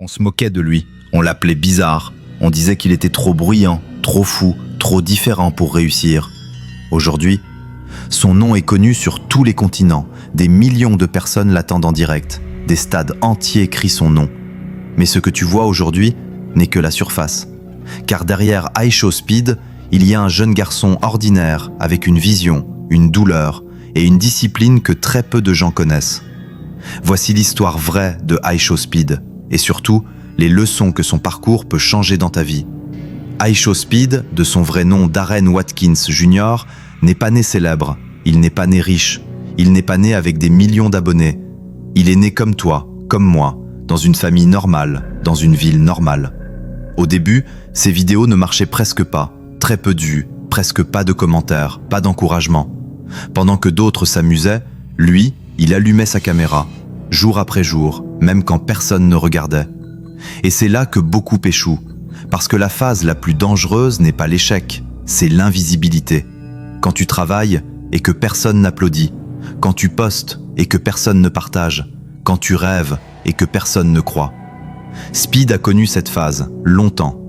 On se moquait de lui, on l'appelait bizarre, on disait qu'il était trop bruyant, trop fou, trop différent pour réussir. Aujourd'hui, son nom est connu sur tous les continents, des millions de personnes l'attendent en direct, des stades entiers crient son nom. Mais ce que tu vois aujourd'hui n'est que la surface. Car derrière iShowSpeed, il y a un jeune garçon ordinaire avec une vision, une douleur et une discipline que très peu de gens connaissent. Voici l'histoire vraie de iShowSpeed et surtout les leçons que son parcours peut changer dans ta vie. iShowSpeed, de son vrai nom Darren Watkins Jr., n'est pas né célèbre, il n'est pas né riche, il n'est pas né avec des millions d'abonnés. Il est né comme toi, comme moi, dans une famille normale, dans une ville normale. Au début, ses vidéos ne marchaient presque pas, très peu de vues, presque pas de commentaires, pas d'encouragement. Pendant que d'autres s'amusaient, lui, il allumait sa caméra, jour après jour, même quand personne ne regardait. Et c'est là que beaucoup échouent, parce que la phase la plus dangereuse n'est pas l'échec, c'est l'invisibilité. Quand tu travailles et que personne n'applaudit, quand tu postes et que personne ne partage, quand tu rêves et que personne ne croit. Speed a connu cette phase, longtemps.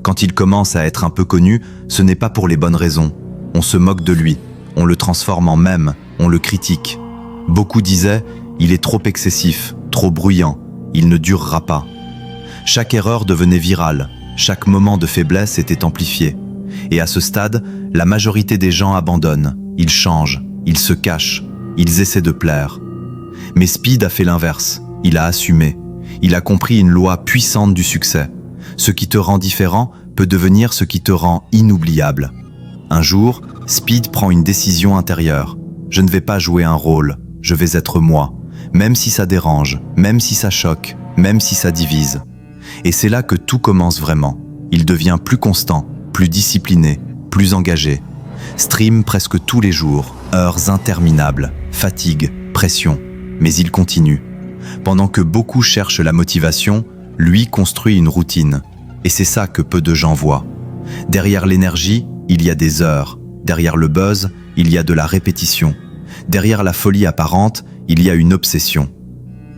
Quand il commence à être un peu connu, ce n'est pas pour les bonnes raisons. On se moque de lui, on le transforme en mème, on le critique. Beaucoup disaient « il est trop excessif, trop bruyant, il ne durera pas ». Chaque erreur devenait virale, chaque moment de faiblesse était amplifié. Et à ce stade, la majorité des gens abandonnent, ils changent, ils se cachent, ils essaient de plaire. Mais Speed a fait l'inverse, il a assumé. Il a compris une loi puissante du succès. Ce qui te rend différent peut devenir ce qui te rend inoubliable. Un jour, Speed prend une décision intérieure. Je ne vais pas jouer un rôle, je vais être moi, même si ça dérange, même si ça choque, même si ça divise. Et c'est là que tout commence vraiment. Il devient plus constant, plus discipliné, plus engagé. Stream presque tous les jours, heures interminables, fatigue, pression. Mais il continue. Pendant que beaucoup cherchent la motivation, lui construit une routine. Et c'est ça que peu de gens voient. Derrière l'énergie, il y a des heures. Derrière le buzz, il y a de la répétition. Derrière la folie apparente, il y a une obsession.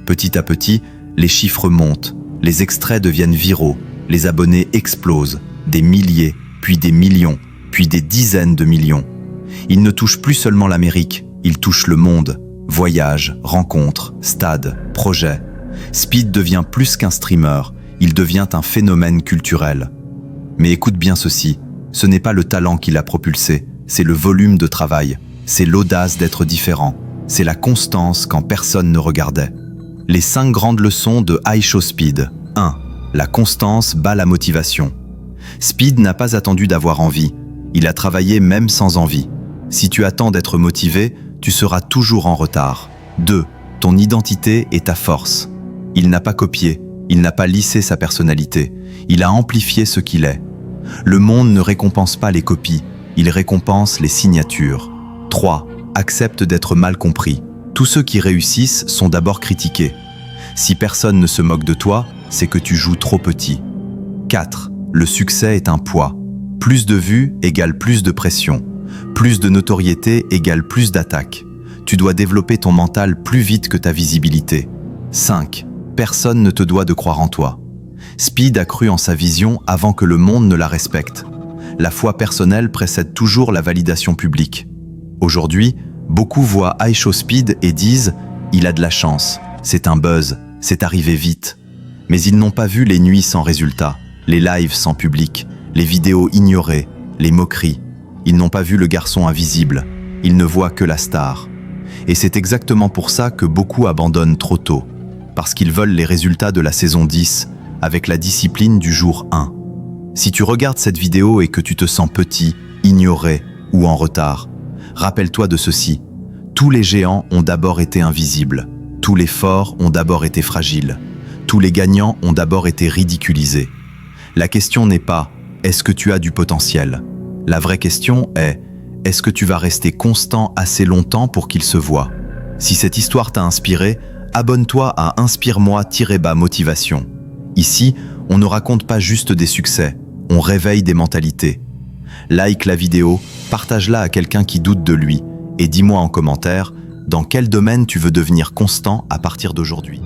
Petit à petit, les chiffres montent. Les extraits deviennent viraux. Les abonnés explosent. Des milliers, puis des millions, puis des dizaines de millions. Il ne touche plus seulement l'Amérique, il touche le monde. Voyages, rencontres, stades, projets. Speed devient plus qu'un streamer, il devient un phénomène culturel. Mais écoute bien ceci, ce n'est pas le talent qui l'a propulsé, c'est le volume de travail, c'est l'audace d'être différent, c'est la constance quand personne ne regardait. Les 5 grandes leçons de iShowSpeed. 1. La constance bat la motivation. Speed n'a pas attendu d'avoir envie, il a travaillé même sans envie. Si tu attends d'être motivé, tu seras toujours en retard. 2. Ton identité est ta force. Il n'a pas copié, il n'a pas lissé sa personnalité, il a amplifié ce qu'il est. Le monde ne récompense pas les copies, il récompense les signatures. 3. Accepte d'être mal compris. Tous ceux qui réussissent sont d'abord critiqués. Si personne ne se moque de toi, c'est que tu joues trop petit. 4. Le succès est un poids. Plus de vues égale plus de pression. Plus de notoriété égale plus d'attaques. Tu dois développer ton mental plus vite que ta visibilité. 5. Personne ne te doit de croire en toi. Speed a cru en sa vision avant que le monde ne la respecte. La foi personnelle précède toujours la validation publique. Aujourd'hui, beaucoup voient iShowSpeed et disent « il a de la chance, c'est un buzz, c'est arrivé vite ». Mais ils n'ont pas vu les nuits sans résultat, les lives sans public, les vidéos ignorées, les moqueries. Ils n'ont pas vu le garçon invisible, ils ne voient que la star. Et c'est exactement pour ça que beaucoup abandonnent trop tôt, parce qu'ils veulent les résultats de la saison 10, avec la discipline du jour 1. Si tu regardes cette vidéo et que tu te sens petit, ignoré ou en retard, rappelle-toi de ceci. Tous les géants ont d'abord été invisibles, tous les forts ont d'abord été fragiles, tous les gagnants ont d'abord été ridiculisés. La question n'est pas « est-ce que tu as du potentiel ?» La vraie question est « est-ce que tu vas rester constant assez longtemps pour qu'il se voie ?» Si cette histoire t'a inspiré, abonne-toi à Inspire-moi-motivation. Ici, on ne raconte pas juste des succès, on réveille des mentalités. Like la vidéo, partage-la à quelqu'un qui doute de lui et dis-moi en commentaire dans quel domaine tu veux devenir constant à partir d'aujourd'hui.